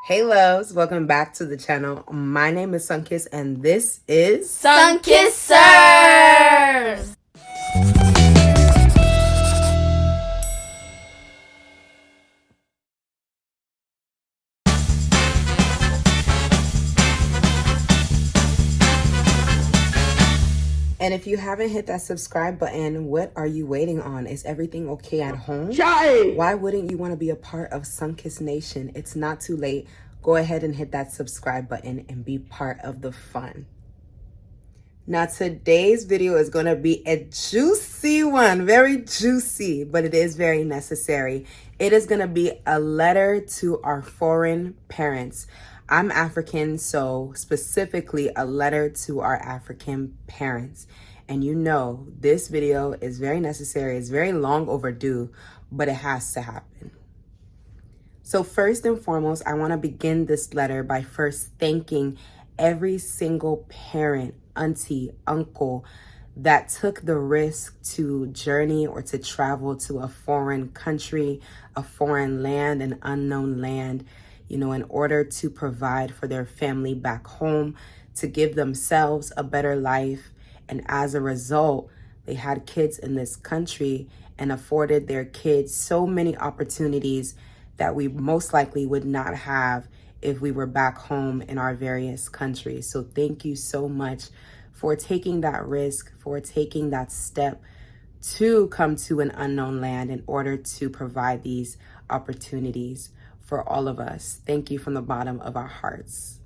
Hey loves, welcome back to the channel. My name is Sunkiss and this is Sunkissers! And if you haven't hit that subscribe button, what are you waiting on? Is everything okay at home? Why wouldn't you want to be a part of Sunkiss Nation? It's not too late. Go ahead and hit that subscribe button and be part of the fun. Now today's video is going to be a juicy one, very juicy, but it is very necessary. It is going to be a letter to our foreign parents. I'm African, so specifically a letter to our African parents. And you know, this video is very necessary. It's very long overdue, but it has to happen. So first and foremost, I want to begin this letter by first thanking every single parent, auntie, uncle that took the risk to journey or to travel to a foreign country, a foreign land, an unknown land, in order to provide for their family back home, to give themselves a better life. And as a result, they had kids in this country and afforded their kids so many opportunities that we most likely would not have if we were back home in our various countries. So thank you so much for taking that risk, for taking that step to come to an unknown land in order to provide these opportunities for all of us. Thank you from the bottom of our hearts.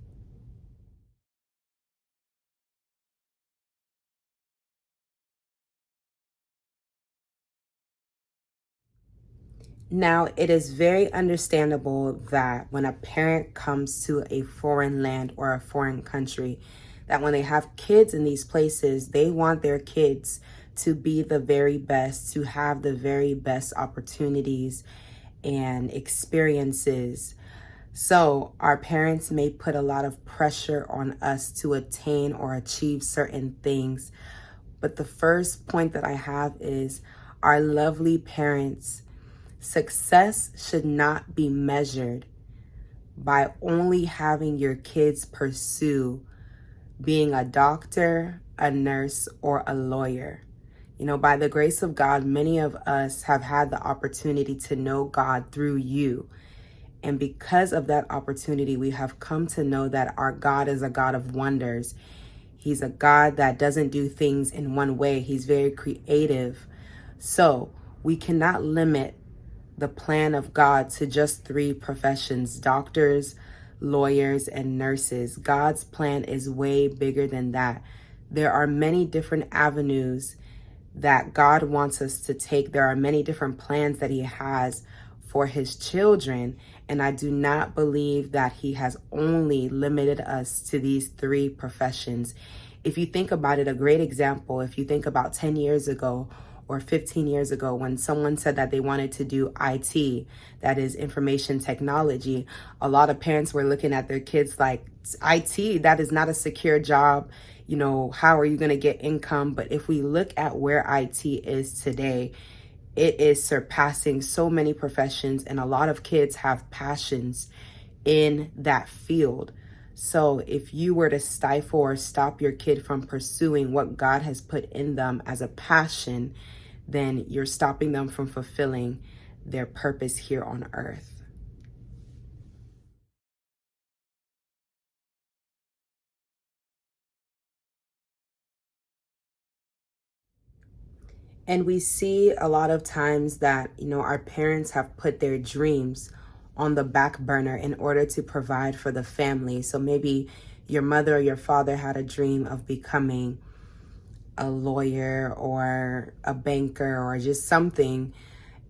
Now, it is very understandable that when a parent comes to a foreign land or a foreign country, that when they have kids in these places, they want their kids to be the very best, to have the very best opportunities and experiences. So our parents may put a lot of pressure on us to attain or achieve certain things. But the first point that I have is our lovely parents. Success should not be measured by only having your kids pursue being a doctor, a nurse, or a lawyer. By the grace of God, many of us have had the opportunity to know God through you. And because of that opportunity, we have come to know that our God is a God of wonders. He's a God that doesn't do things in one way. He's very creative. So we cannot limit the plan of God to just three professions: doctors, lawyers, and nurses. God's plan is way bigger than that. There are many different avenues that God wants us to take. There are many different plans that He has for His children. And I do not believe that He has only limited us to these three professions. If you think about it, a great example, if you think about 10 years ago or 15 years ago, when someone said that they wanted to do IT, that is information technology, a lot of parents were looking at their kids like, IT, that is not a secure job. How are you going to get income? But if we look at where IT is today, it is surpassing so many professions, and a lot of kids have passions in that field. So if you were to stifle or stop your kid from pursuing what God has put in them as a passion, then you're stopping them from fulfilling their purpose here on earth. And we see a lot of times that, our parents have put their dreams on the back burner in order to provide for the family. So maybe your mother or your father had a dream of becoming a lawyer or a banker or just something.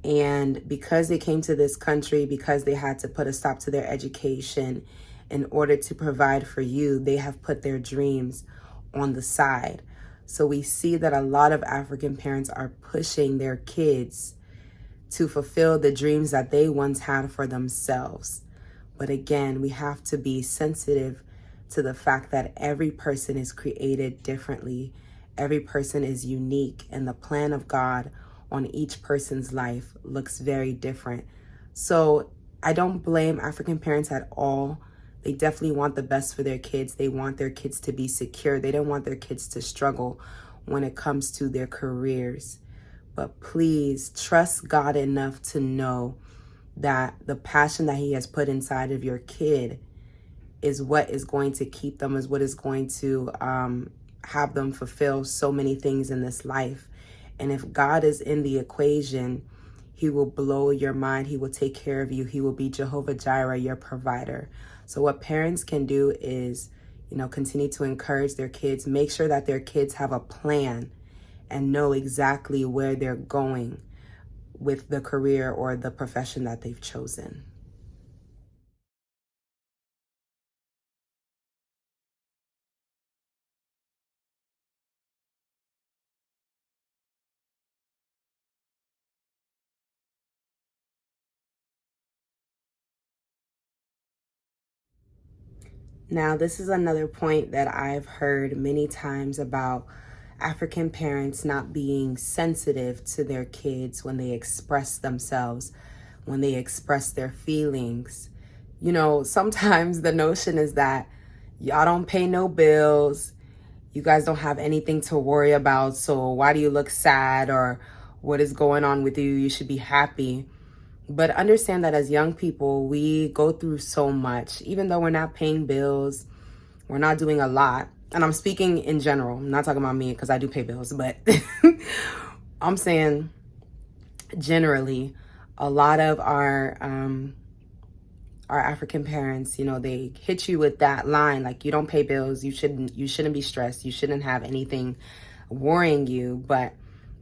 And because they came to this country, because they had to put a stop to their education in order to provide for you, they have put their dreams on the side. So we see that a lot of African parents are pushing their kids to fulfill the dreams that they once had for themselves. But again, we have to be sensitive to the fact that every person is created differently. Every person is unique, and the plan of God on each person's life looks very different. So I don't blame African parents at all. They definitely want the best for their kids. They want their kids to be secure. They don't want their kids to struggle when it comes to their careers. But please trust God enough to know that the passion that He has put inside of your kid is what is going to keep them, is what is going to have them fulfill so many things in this life. And if God is in the equation, He will blow your mind. He will take care of you. He will be Jehovah Jireh, your provider. So what parents can do is, continue to encourage their kids, make sure that their kids have a plan and know exactly where they're going with the career or the profession that they've chosen. Now, this is another point that I've heard many times about African parents not being sensitive to their kids when they express themselves, when they express their feelings. Sometimes the notion is that y'all don't pay no bills, you guys don't have anything to worry about, so why do you look sad, or what is going on with you? You should be happy. But understand that as young people, we go through so much. Even though we're not paying bills, we're not doing a lot. And I'm speaking in general. I'm not talking about me because I do pay bills, but I'm saying generally, a lot of our African parents, they hit you with that line, like, you don't pay bills, you shouldn't be stressed, you shouldn't have anything worrying you. But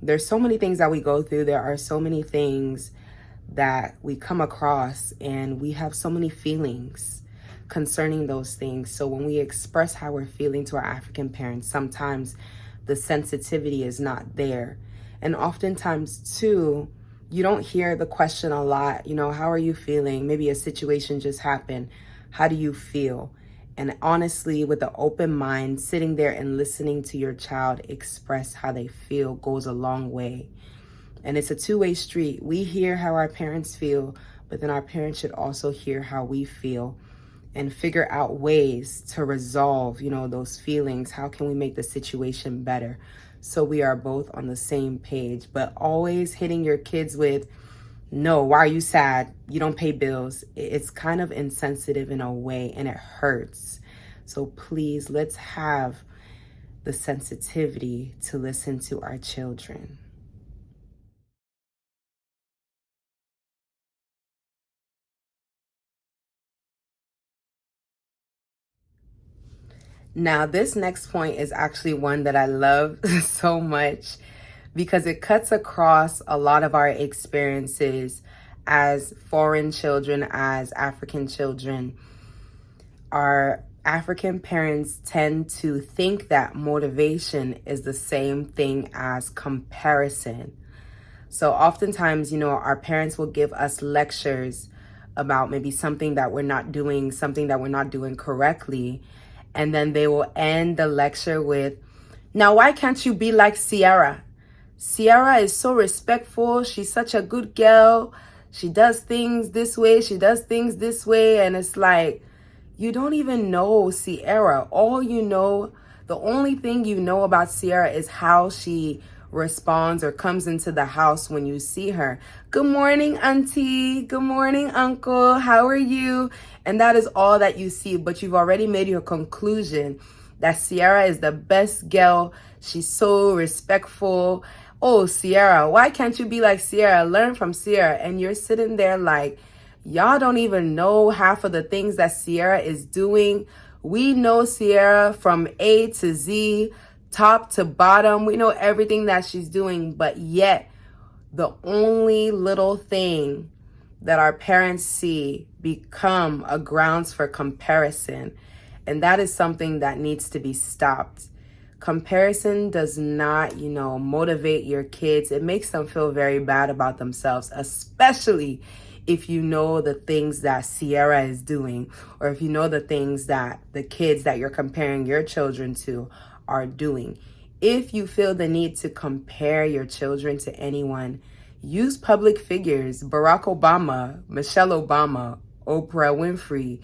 there's so many things that we go through. There are so many things that we come across, and we have so many feelings concerning those things. So when we express how we're feeling to our African parents, sometimes the sensitivity is not there. And oftentimes too, you don't hear the question a lot, how are you feeling? Maybe a situation just happened. How do you feel? And honestly, with an open mind, sitting there and listening to your child express how they feel goes a long way. And it's a two-way street. We hear how our parents feel, but then our parents should also hear how we feel and figure out ways to resolve, those feelings. How can we make the situation better so we are both on the same page? But always hitting your kids with, no, why are you sad? You don't pay bills. It's kind of insensitive in a way, and it hurts. So please, let's have the sensitivity to listen to our children. Now, this next point is actually one that I love so much because it cuts across a lot of our experiences as foreign children, as African children. Our African parents tend to think that motivation is the same thing as comparison. So oftentimes, our parents will give us lectures about maybe something that we're not doing, something that we're not doing correctly. And then they will end the lecture with, now, why can't you be like Sierra? Sierra is so respectful. She's such a good girl. She does things this way. She does things this way. And it's like, you don't even know Sierra. The only thing you know about Sierra is how she responds or comes into the house when you see her. Good morning, auntie. Good morning, uncle. How are you? And that is all that you see. But you've already made your conclusion that Sierra is the best girl. She's so respectful. Oh, Sierra, why can't you be like Sierra? Learn from Sierra. And you're sitting there like, y'all don't even know half of the things that Sierra is doing. We know Sierra from A to Z, top to bottom. We know everything that she's doing, but yet the only little thing that our parents see become a grounds for comparison. And that is something that needs to be stopped. Comparison does not, motivate your kids. It makes them feel very bad about themselves, especially if you know the things that Sierra is doing, or if you know the things that the kids that you're comparing your children to are doing. If you feel the need to compare your children to anyone, Use public figures, Barack Obama, Michelle Obama, Oprah Winfrey,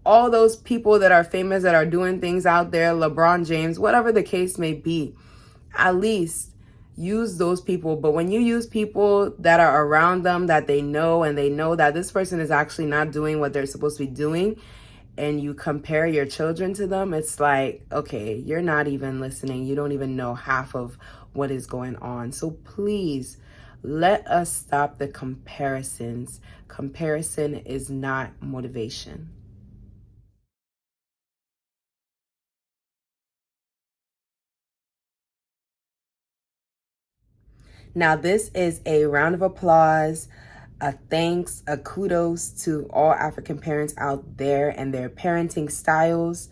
all those people that are famous that are doing things out there, LeBron James, whatever the case may be. At least use those people. But when you use people that are around them that they know, and they know that this person is actually not doing what they're supposed to be doing, and you compare your children to them, it's like, okay, you're not even listening. You don't even know half of what is going on. So please, let us stop the comparisons. Comparison is not motivation. Now, this is a round of applause, a thanks, a kudos to all African parents out there and their parenting styles.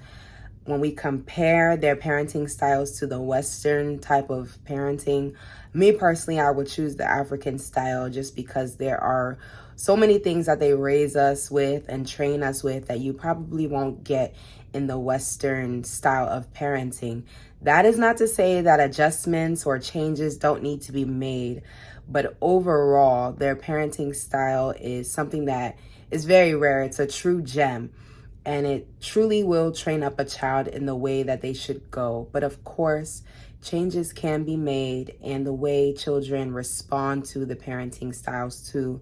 When we compare their parenting styles to the Western type of parenting, me personally, I would choose the African style just because there are so many things that they raise us with and train us with that you probably won't get in the Western style of parenting. That is not to say that adjustments or changes don't need to be made, but overall, their parenting style is something that is very rare. It's a true gem, and it truly will train up a child in the way that they should go. But of course, changes can be made, and the way children respond to the parenting styles too,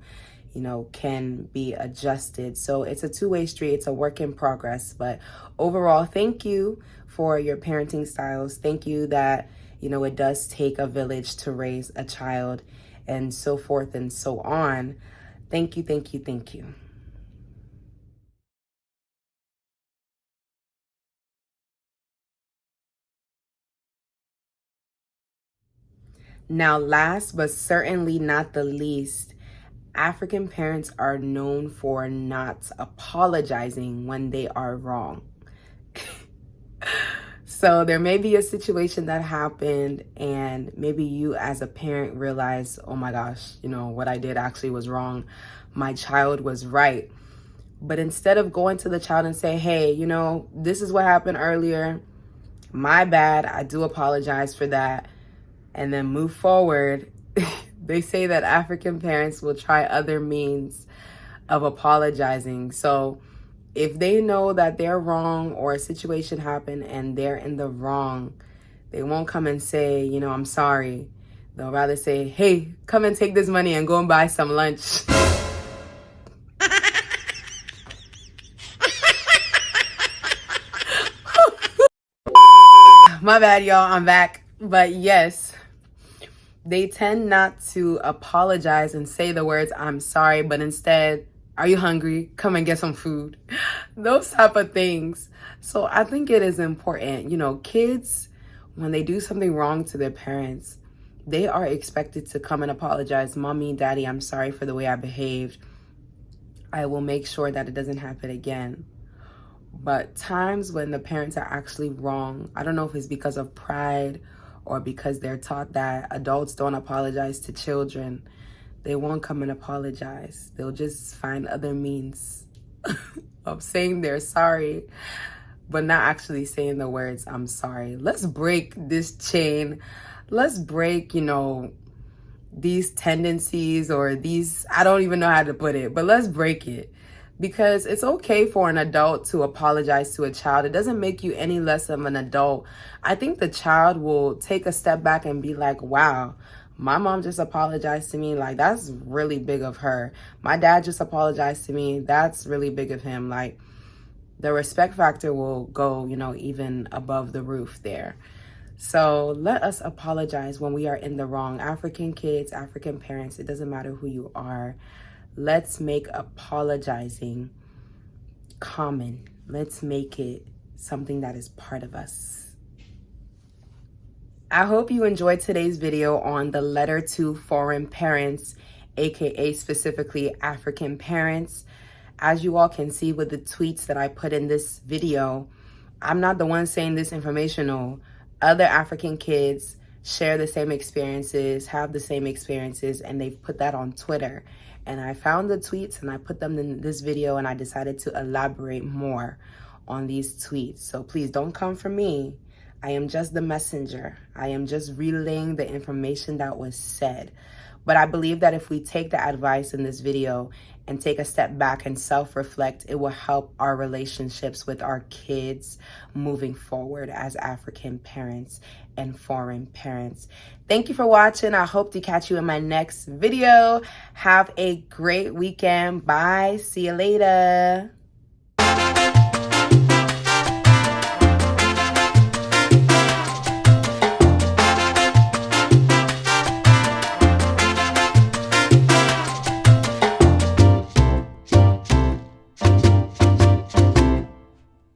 can be adjusted. So it's a two-way street. It's a work in progress. But overall, thank you for your parenting styles. Thank you that, it does take a village to raise a child, and so forth and so on. Thank you, thank you, thank you. Now, last but certainly not the least, African parents are known for not apologizing when they are wrong. So there may be a situation that happened, and maybe you as a parent realize, oh my gosh, what I did actually was wrong. My child was right. But instead of going to the child and say, hey, this is what happened earlier. My bad. I do apologize for that. And then move forward. They say that African parents will try other means of apologizing. So if they know that they're wrong or a situation happened and they're in the wrong, they won't come and say, I'm sorry. They'll rather say, hey, come and take this money and go and buy some lunch. My bad, y'all. I'm back. But yes, they tend not to apologize and say the words, I'm sorry, but instead, are you hungry? Come and get some food. Those type of things. So I think it is important. Kids, when they do something wrong to their parents, they are expected to come and apologize. Mommy, daddy, I'm sorry for the way I behaved. I will make sure that it doesn't happen again. But times when the parents are actually wrong, I don't know if it's because of pride or because they're taught that adults don't apologize to children, they won't come and apologize. They'll just find other means of saying they're sorry, but not actually saying the words, I'm sorry. Let's break this chain. Let's break, these tendencies or these, I don't even know how to put it, but let's break it. Because it's okay for an adult to apologize to a child. It doesn't make you any less of an adult. I think the child will take a step back and be like, wow, my mom just apologized to me. Like, that's really big of her. My dad just apologized to me. That's really big of him. Like, the respect factor will go, even above the roof there. So let us apologize when we are in the wrong. African kids, African parents, it doesn't matter who you are. Let's make apologizing common. Let's make it something that is part of us. I hope you enjoyed today's video on the letter to foreign parents, aka specifically African parents. As you all can see with the tweets that I put in this video, I'm not the one saying this informational. Other African kids share the same experiences, have the same experiences, and they've put that on Twitter. And I found the tweets and I put them in this video, and I decided to elaborate more on these tweets. So please don't come for me. I am just the messenger. I am just relaying the information that was said. But I believe that if we take the advice in this video and take a step back and self-reflect, it will help our relationships with our kids moving forward as African parents and foreign parents. Thank you for watching. I hope to catch you in my next video. Have a great weekend. Bye. See you later.